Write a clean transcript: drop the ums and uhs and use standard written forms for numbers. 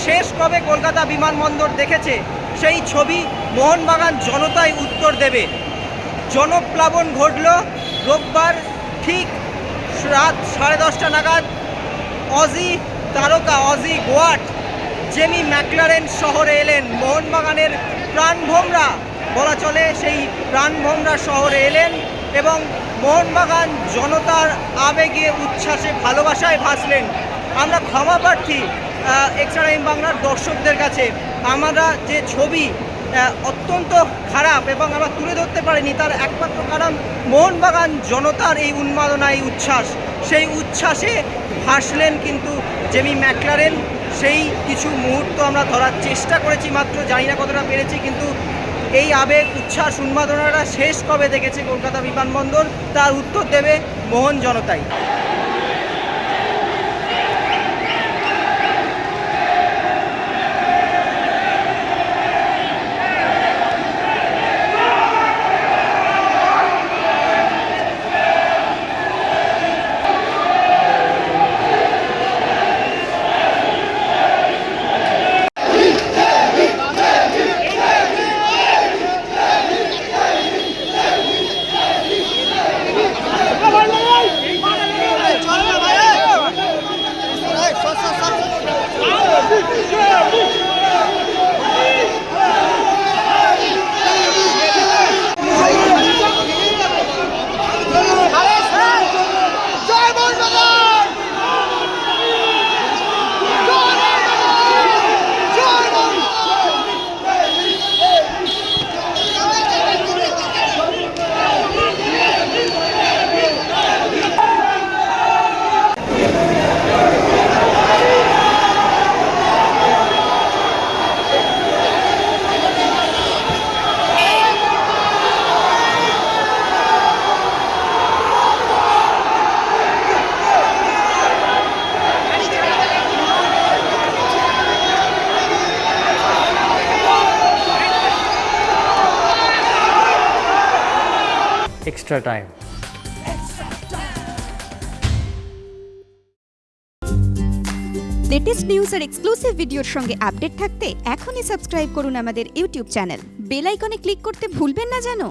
শেষ কবে কলকাতা বিমানবন্দর দেখেছে সেই ছবি মোহনবাগান জনতাই উত্তর দেবে। জনপ্লাবন ঘটল রোববার ঠিক রাত 10:30 নাগাদ। অজি তারকা অজি গোয়াট জেমি ম্যাকলারেন শহরে এলেন। মোহনবাগানের প্রাণভোমরা বলা চলে সেই প্রাণভোমরা শহরে এলেন এবং মোহনবাগান জনতার আবেগে উচ্ছ্বাসে ভালোবাসায় ভাসলেন। আমরা ক্ষমা প্রার্থী এক্সট্রা টাইম বাংলার দর্শকদের কাছে। আমরা যে ছবি অত্যন্ত খারাপ এবং আমরা তুলে ধরতে পারিনি, তার একমাত্র কারণ মোহনবাগান জনতার এই উন্মাদনা, এই উচ্ছ্বাস। সেই উচ্ছ্বাসে ভাসলেন কিন্তু জেমি ম্যাকলারেন। সেই কিছু মুহূর্ত আমরা ধরার চেষ্টা করেছি মাত্র, জানি না কতটা পেরেছি, কিন্তু এই আবেগ, উচ্ছ্বাস, উন্মাদনাটা শেষ কবে দেখেছে কলকাতা বিমানবন্দর, তার উত্তর দেবে মোহন জনতাই। extra time. লেটেস্ট নিউজ আর এক্সক্লুসিভ ভিডিওর সঙ্গে আপডেট থাকতে এখনই সাবস্ক্রাইব করুন আমাদের ইউটিউব চ্যানেল। বেল আইকনে ক্লিক করতে ভুলবেন না যেন।